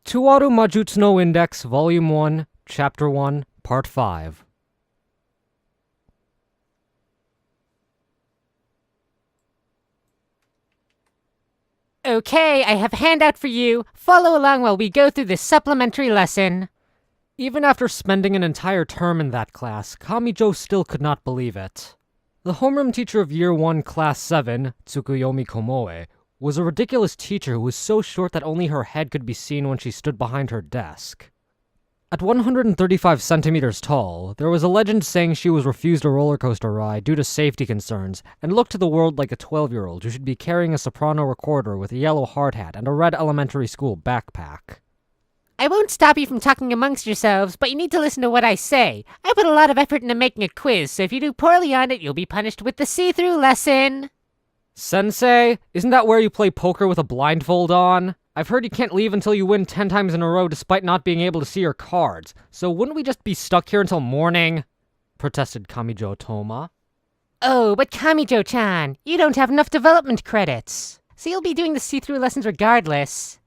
To Aru Majutsu no Index, Volume 1, Chapter 1, Part 5. Okay, I have a handout for you. Follow along while we go through this supplementary lesson. Even after spending an entire term in that class, Kamijo still could not believe it. The homeroom teacher of Year 1, Class 7, Tsukuyomi Komoe, was a ridiculous teacher who was so short that only her head could be seen when she stood behind her desk. At 135 centimeters tall, there was a legend saying she was refused a roller coaster ride due to safety concerns and looked to the world like a 12-year-old who should be carrying a soprano recorder with a yellow hard hat and a red elementary school backpack. I won't stop you from talking amongst yourselves, but you need to listen to what I say. I put a lot of effort into making a quiz, so if you do poorly on it, you'll be punished with the see-through lesson. Sensei, isn't that where you play poker with a blindfold on? I've heard you can't leave until you win 10 times in a row despite not being able to see your cards, so wouldn't we just be stuck here until morning? Protested Kamijo Toma. Oh, but Kamijo-chan, you don't have enough development credits, so you'll be doing the see-through lessons regardless.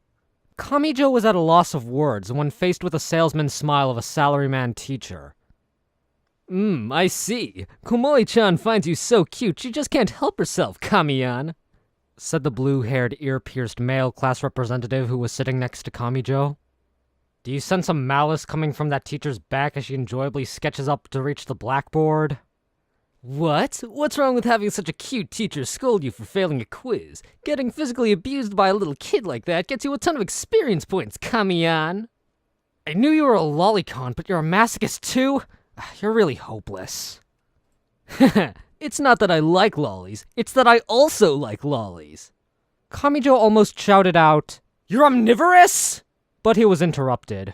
Kamijo was at a loss of words when faced with the salesman's smile of a salaryman teacher. I see. Komoe-chan finds you so cute she just can't help herself, Kamiyan, said the blue-haired, ear-pierced male class representative who was sitting next to Kamijo. Do you sense some malice coming from that teacher's back as she enjoyably sketches up to reach the blackboard? What? What's wrong with having such a cute teacher scold you for failing a quiz? Getting physically abused by a little kid like that gets you a ton of experience points, Kamiyan. I knew you were a lolicon, but you're a masochist too? You're really hopeless. It's not that I like lollies, it's that I also like lollies. Kamijo almost shouted out, "You're omnivorous?" But he was interrupted.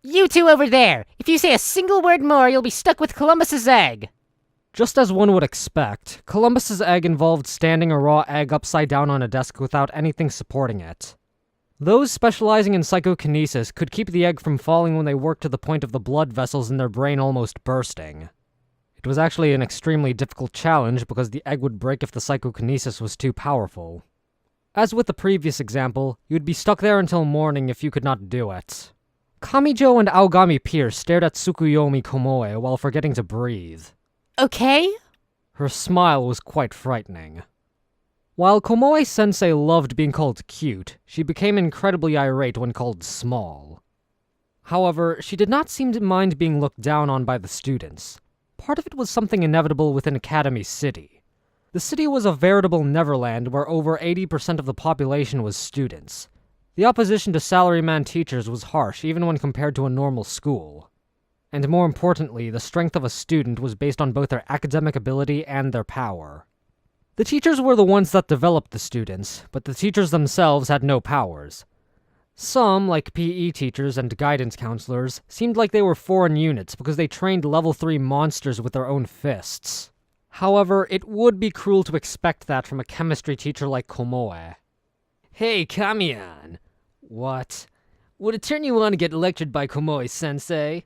You two over there, if you say a single word more, you'll be stuck with Columbus's egg. Just as one would expect, Columbus's egg involved standing a raw egg upside down on a desk without anything supporting it. Those specializing in psychokinesis could keep the egg from falling when they worked to the point of the blood vessels in their brain almost bursting. It was actually an extremely difficult challenge because the egg would break if the psychokinesis was too powerful. As with the previous example, you would be stuck there until morning if you could not do it. Kamijo and Aogami Pierce stared at Tsukuyomi Komoe while forgetting to breathe. Okay? Her smile was quite frightening. While Komoe-sensei loved being called cute, she became incredibly irate when called small. However, she did not seem to mind being looked down on by the students. Part of it was something inevitable within Academy City. The city was a veritable neverland where over 80% of the population was students. The opposition to salaryman teachers was harsh even when compared to a normal school. And more importantly, the strength of a student was based on both their academic ability and their power. The teachers were the ones that developed the students, but the teachers themselves had no powers. Some, like PE teachers and guidance counselors, seemed like they were foreign units because they trained level 3 monsters with their own fists. However, it would be cruel to expect that from a chemistry teacher like Komoe. Hey, Kamiyan! What? Would it turn you on to get lectured by Komoe-sensei?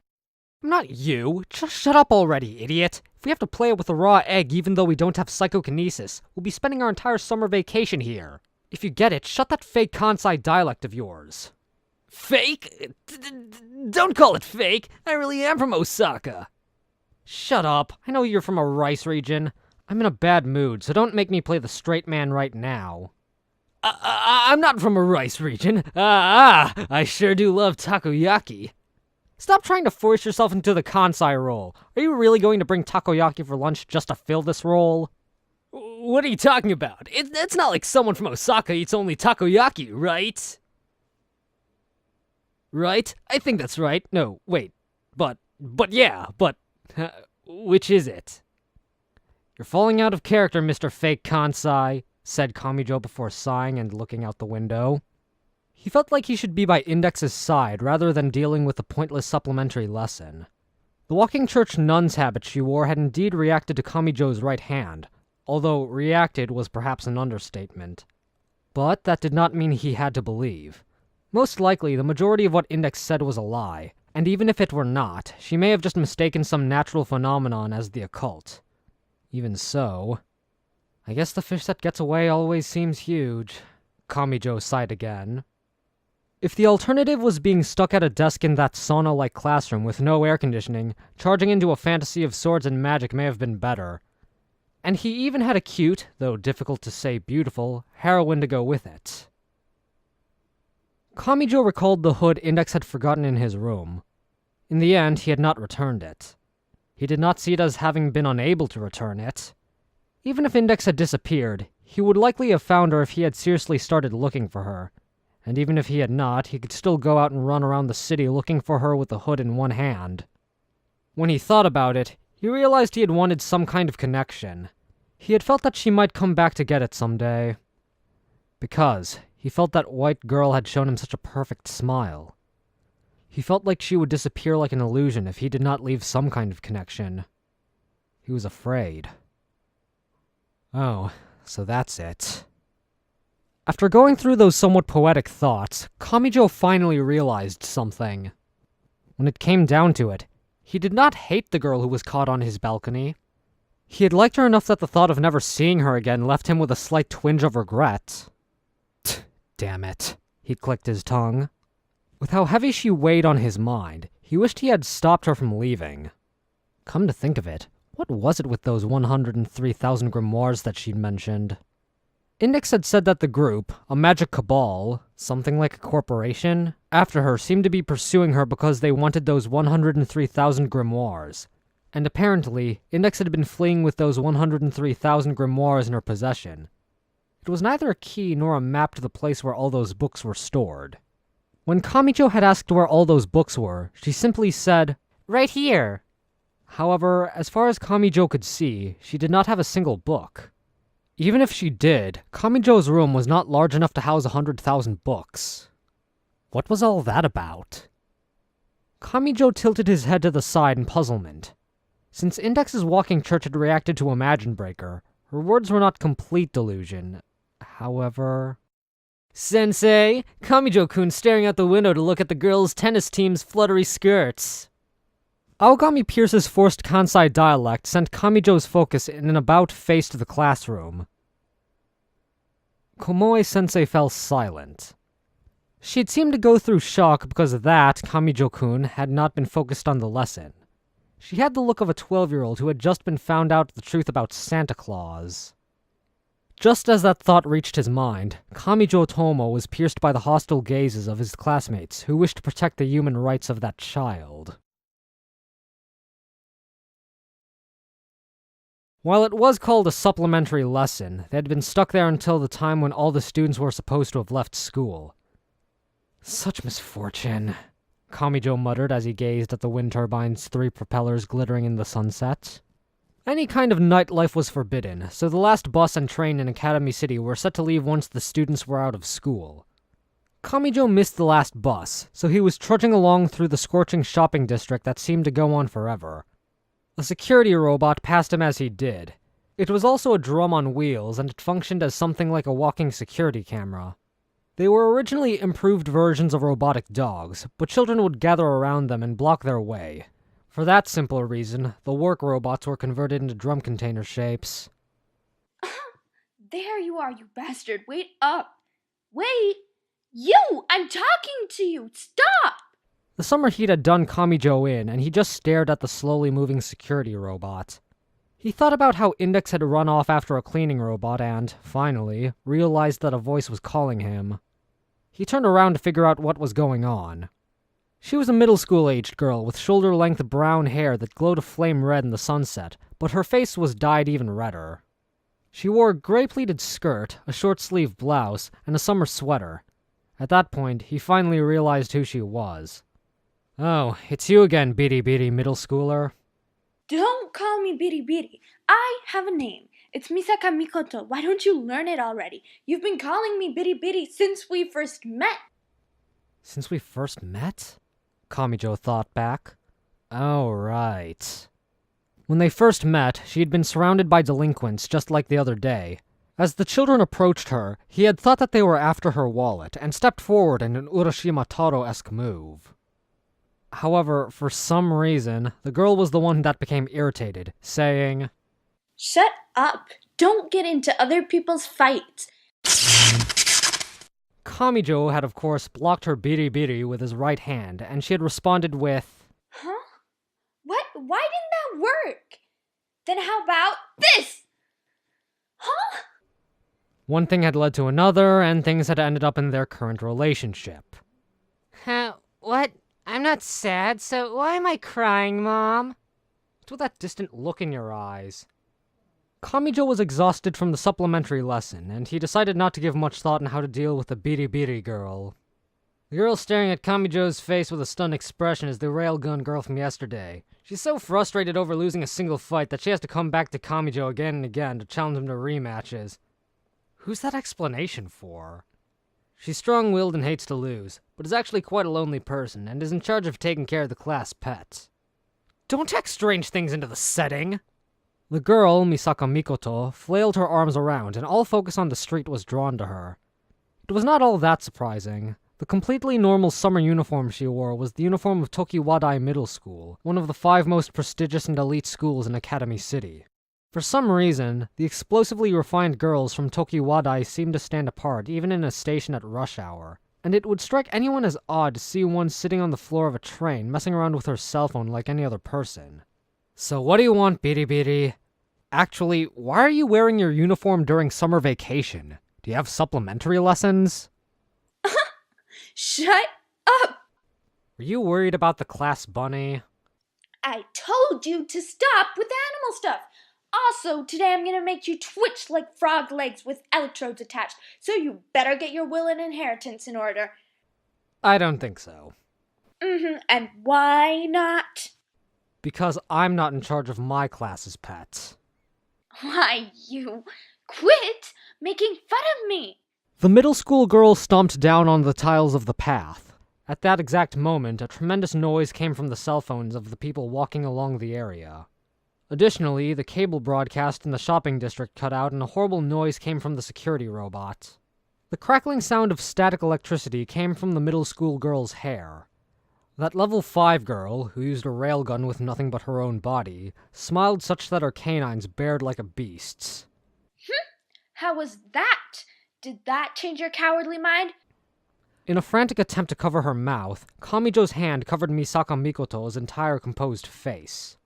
I'm not you. Just shut up already, idiot. If we have to play it with a raw egg even though we don't have psychokinesis, we'll be spending our entire summer vacation here. If you get it, shut that fake Kansai dialect of yours. Fake? Don't call it fake. I really am from Osaka. Shut up. I know you're from a rice region. I'm in a bad mood, so don't make me play the straight man right now. I'm not from a rice region. I sure do love takoyaki. Stop trying to force yourself into the Kansai role. Are you really going to bring takoyaki for lunch just to fill this role? What are you talking about? It's not like someone from Osaka eats only takoyaki, right? Right? I think that's right. No, wait. But yeah, which is it? You're falling out of character, Mr. Fake Kansai, said Kamijo before sighing and looking out the window. He felt like he should be by Index's side rather than dealing with the pointless supplementary lesson. The walking church nun's habit she wore had indeed reacted to Kamijo's right hand, although reacted was perhaps an understatement. But that did not mean he had to believe. Most likely, the majority of what Index said was a lie, and even if it were not, she may have just mistaken some natural phenomenon as the occult. Even so, I guess the fish that gets away always seems huge. Kamijo sighed again. If the alternative was being stuck at a desk in that sauna-like classroom with no air conditioning, charging into a fantasy of swords and magic may have been better. And he even had a cute, though difficult to say beautiful, heroine to go with it. Kamijo recalled the hood Index had forgotten in his room. In the end, he had not returned it. He did not see it as having been unable to return it. Even if Index had disappeared, he would likely have found her if he had seriously started looking for her. And even if he had not, he could still go out and run around the city looking for her with the hood in one hand. When he thought about it, he realized he had wanted some kind of connection. He had felt that she might come back to get it someday. Because he felt that white girl had shown him such a perfect smile. He felt like she would disappear like an illusion if he did not leave some kind of connection. He was afraid. Oh, so that's it. After going through those somewhat poetic thoughts, Kamijo finally realized something. When it came down to it, he did not hate the girl who was caught on his balcony. He had liked her enough that the thought of never seeing her again left him with a slight twinge of regret. Damn it, he clicked his tongue. With how heavy she weighed on his mind, he wished he had stopped her from leaving. Come to think of it, what was it with those 103,000 grimoires that she'd mentioned? Index had said that the group, a magic cabal, something like a corporation, after her seemed to be pursuing her because they wanted those 103,000 grimoires. And apparently, Index had been fleeing with those 103,000 grimoires in her possession. It was neither a key nor a map to the place where all those books were stored. When Kamijo had asked where all those books were, she simply said, "Right here." However, as far as Kamijo could see, she did not have a single book. Even if she did, Kamijo's room was not large enough to house 100,000 books. What was all that about? Kamijo tilted his head to the side in puzzlement. Since Index's walking church had reacted to Imagine Breaker, her words were not complete delusion. However... Sensei, Kamijo-kun staring out the window to look at the girls' tennis team's fluttery skirts. Aogami Pierce's forced Kansai dialect sent Kamijo's focus in an about-face to the classroom. Komoe-sensei fell silent. She'd seemed to go through shock because that, Kamijo-kun, had not been focused on the lesson. She had the look of a 12-year-old who had just been found out the truth about Santa Claus. Just as that thought reached his mind, Kamijo Tomo was pierced by the hostile gazes of his classmates who wished to protect the human rights of that child. While it was called a supplementary lesson, they had been stuck there until the time when all the students were supposed to have left school. Such misfortune, Kamijo muttered as he gazed at the wind turbine's 3 propellers glittering in the sunset. Any kind of nightlife was forbidden, so the last bus and train in Academy City were set to leave once the students were out of school. Kamijo missed the last bus, so he was trudging along through the scorching shopping district that seemed to go on forever. A security robot passed him as he did. It was also a drum on wheels, and it functioned as something like a walking security camera. They were originally improved versions of robotic dogs, but children would gather around them and block their way. For that simple reason, the work robots were converted into drum container shapes. There you are, you bastard. Wait up. Wait! You! I'm talking to you! Stop! The summer heat had done Kamijo in, and he just stared at the slowly moving security robot. He thought about how Index had run off after a cleaning robot and, finally, realized that a voice was calling him. He turned around to figure out what was going on. She was a middle school-aged girl with shoulder-length brown hair that glowed a flame red in the sunset, but her face was dyed even redder. She wore a gray-pleated skirt, a short-sleeved blouse, and a summer sweater. At that point, he finally realized who she was. "Oh, it's you again, bitty middle schooler." Don't call me Bitty Bitty. I have a name. It's Misaka Mikoto. Why don't you learn it already? You've been calling me Bitty Bitty since we first met. Since we first met? Kamijo thought back. Oh, right. When they first met, she had been surrounded by delinquents just like the other day. As the children approached her, he had thought that they were after her wallet and stepped forward in an Urashima Taro-esque move. However, for some reason, the girl was the one that became irritated, saying, Shut up. Don't get into other people's fights. Kamijo had of course blocked her biri with his right hand, and she had responded with, Huh? What? Why didn't that work? Then how about this? Huh? one thing had led to another, and things had ended up in their current relationship. What? I'm not sad, so why am I crying, Mom? What's with that distant look in your eyes? Kamijo was exhausted from the supplementary lesson, and he decided not to give much thought on how to deal with the biri girl. The girl staring at Kamijo's face with a stunned expression is the railgun girl from yesterday. She's so frustrated over losing a single fight that she has to come back to Kamijo again and again to challenge him to rematches. Who's that explanation for? She's strong-willed and hates to lose, but is actually quite a lonely person and is in charge of taking care of the class pets. Don't take strange things into the setting! The girl, Misaka Mikoto, flailed her arms around, and all focus on the street was drawn to her. It was not all that surprising. The completely normal summer uniform she wore was the uniform of Tokiwadai Middle School, one of the 5 most prestigious and elite schools in Academy City. For some reason, the explosively refined girls from Tokiwadai seemed to stand apart even in a station at rush hour, and it would strike anyone as odd to see one sitting on the floor of a train messing around with her cell phone like any other person. So what do you want, biri? Actually, why are you wearing your uniform during summer vacation? Do you have supplementary lessons? Shut up! Were you worried about the class bunny? I told you to stop with the animal stuff. Also, today I'm gonna make you twitch like frog legs with electrodes attached, so you better get your will and inheritance in order. I don't think so. And why not? Because I'm not in charge of my class's pets. Why, you quit making fun of me! The middle school girl stomped down on the tiles of the path. At that exact moment, a tremendous noise came from the cell phones of the people walking along the area. Additionally, the cable broadcast in the shopping district cut out and a horrible noise came from the security robot. The crackling sound of static electricity came from the middle school girl's hair. That level 5 girl, who used a railgun with nothing but her own body, smiled such that her canines bared like a beast's. How was that? Did that change your cowardly mind? In a frantic attempt to cover her mouth, Kamijo's hand covered Misaka Mikoto's entire composed face.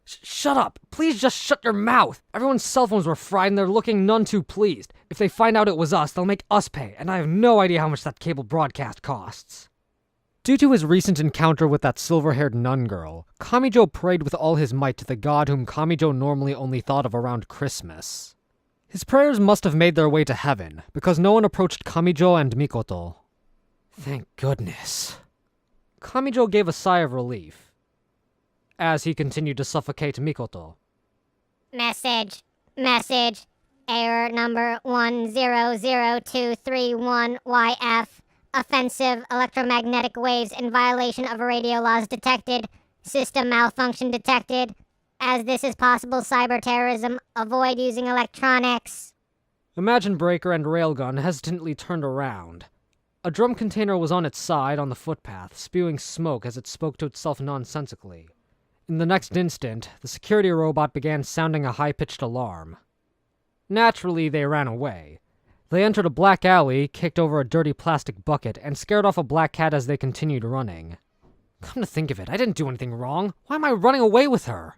Shut up! Please just shut your mouth! Everyone's cell phones were fried and they're looking none too pleased. If they find out it was us, they'll make us pay, and I have no idea how much that cable broadcast costs. Due to his recent encounter with that silver-haired nun girl, Kamijo prayed with all his might to the god whom Kamijo normally only thought of around Christmas. His prayers must have made their way to heaven, because no one approached Kamijo and Mikoto. Thank goodness. Kamijo gave a sigh of relief, as he continued to suffocate Mikoto. Message. Error number 100231YF. Offensive electromagnetic waves in violation of radio laws detected. System malfunction detected. As this is possible cyber terrorism, avoid using electronics. Imagine Breaker and Railgun hesitantly turned around. A drum container was on its side on the footpath, spewing smoke as it spoke to itself nonsensically. In the next instant, the security robot began sounding a high-pitched alarm. Naturally, they ran away. They entered a black alley, kicked over a dirty plastic bucket, and scared off a black cat as they continued running. Come to think of it, I didn't do anything wrong. Why am I running away with her?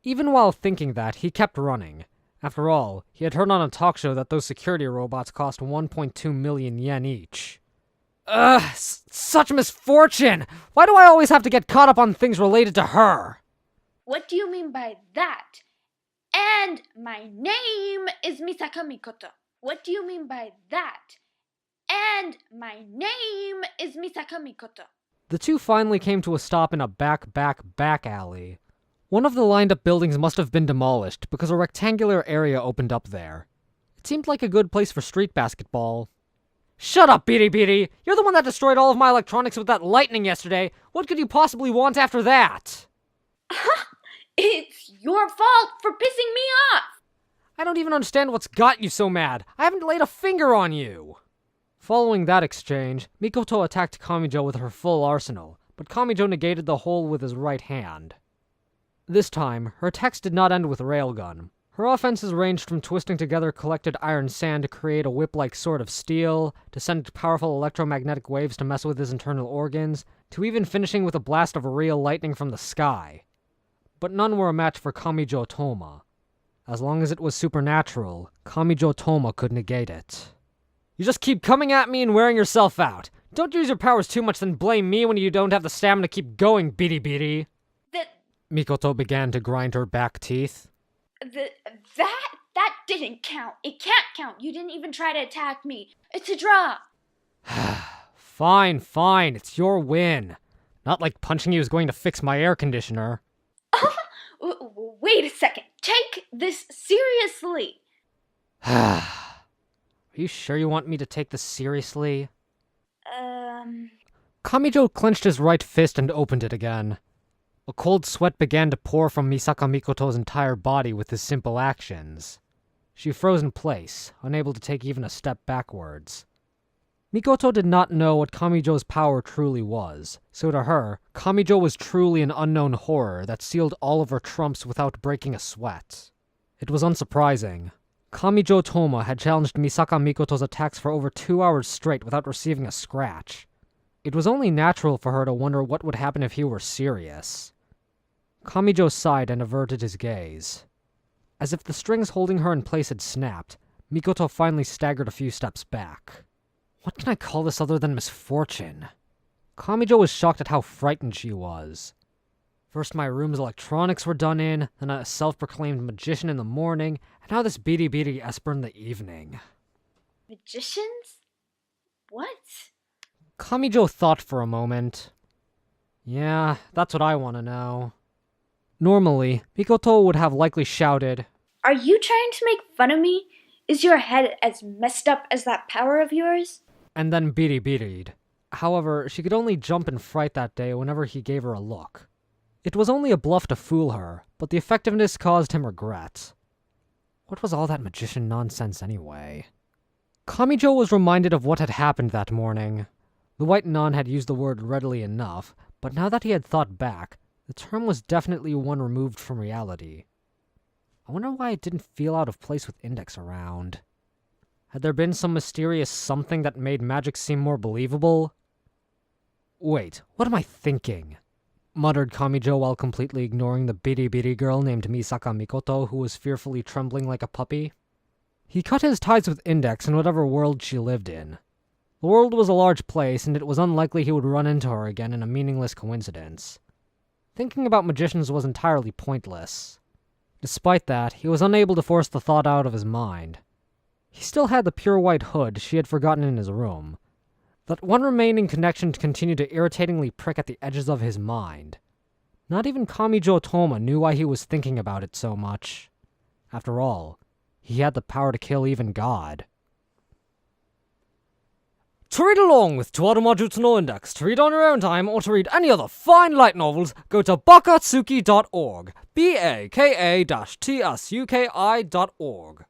Even while thinking that, he kept running. After all, he had heard on a talk show that those security robots cost 1.2 million yen each. Such misfortune! Why do I always have to get caught up on things related to her? What do you mean by that? And my name is Misaka Mikoto. What do you mean by that? And my name is Misaka Mikoto. The two finally came to a stop in a back alley. One of the lined-up buildings must have been demolished because a rectangular area opened up there. It seemed like a good place for street basketball. Shut up, biri! You're the one that destroyed all of my electronics with that lightning yesterday. What could you possibly want after that? It's your fault for pissing me off! I don't even understand what's got you so mad. I haven't laid a finger on you. Following that exchange, Mikoto attacked Kamijo with her full arsenal, but Kamijo negated the whole with his right hand. This time, her text did not end with railgun. Her offenses ranged from twisting together collected iron sand to create a whip-like sword of steel, to send powerful electromagnetic waves to mess with his internal organs, to even finishing with a blast of real lightning from the sky. But none were a match for Kamijo Toma. As long as it was supernatural, Kamijo Toma could negate it. You just keep coming at me and wearing yourself out. Don't use your powers too much, then blame me when you don't have the stamina to keep going, Bidi Bidi. Mikoto began to grind her back teeth. That didn't count. It can't count. You didn't even try to attack me. It's a draw. Fine, it's your win. Not like punching you is going to fix my air conditioner. Wait a second. Take this seriously. Are you sure you want me to take this seriously? Kamijo clenched his right fist and opened it again. A cold sweat began to pour from Misaka Mikoto's entire body with his simple actions. She froze in place, unable to take even a step backwards. Mikoto did not know what Kamijo's power truly was, so to her, Kamijo was truly an unknown horror that sealed all of her trumps without breaking a sweat. It was unsurprising. Kamijo Toma had challenged Misaka Mikoto's attacks for over 2 hours straight without receiving a scratch. It was only natural for her to wonder what would happen if he were serious. Kamijo sighed and averted his gaze. As if the strings holding her in place had snapped, Mikoto finally staggered a few steps back. What can I call this other than misfortune? Kamijo was shocked at how frightened she was. First my room's electronics were done in, then a self-proclaimed magician in the morning, and now this Bidi Bidi Esper in the evening. Magicians? What? Kamijo thought for a moment. Yeah, that's what I want to know. Normally, Mikoto would have likely shouted, Are you trying to make fun of me? Is your head as messed up as that power of yours? And then Bidi Bidi'd. However, she could only jump in fright that day whenever he gave her a look. It was only a bluff to fool her, but the effectiveness caused him regret. What was all that magician nonsense anyway? Kamijo was reminded of what had happened that morning. The white nun had used the word readily enough, but now that he had thought back, the term was definitely one removed from reality. I wonder why it didn't feel out of place with Index around. Had there been some mysterious something that made magic seem more believable? Wait, what am I thinking? Muttered Kamijo while completely ignoring the Bidi Bidi girl named Misaka Mikoto who was fearfully trembling like a puppy. He cut his ties with Index in whatever world she lived in. The world was a large place, and it was unlikely he would run into her again in a meaningless coincidence. Thinking about magicians was entirely pointless. Despite that, he was unable to force the thought out of his mind. He still had the pure white hood she had forgotten in his room. That one remaining connection continued to irritatingly prick at the edges of his mind. Not even Kamijo Toma knew why he was thinking about it so much. After all, he had the power to kill even God. To read along with Aru Majutsu no Index, to read on your own time, or to read any other fine light novels, go to bakatsuki.org, baka-tsuki.org.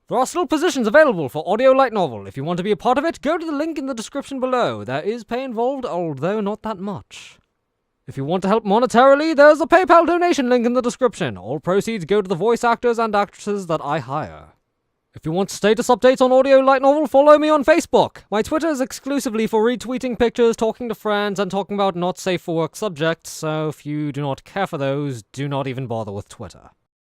There are still positions available for audio light novel. If you want to be a part of it, go to the link in the description below. There is pay involved, although not that much. If you want to help monetarily, there's a PayPal donation link in the description. All proceeds go to the voice actors and actresses that I hire. If you want status updates on audio light novel, follow me on Facebook. My Twitter is exclusively for retweeting pictures, talking to friends, and talking about not safe for work subjects, so if you do not care for those, do not even bother with Twitter.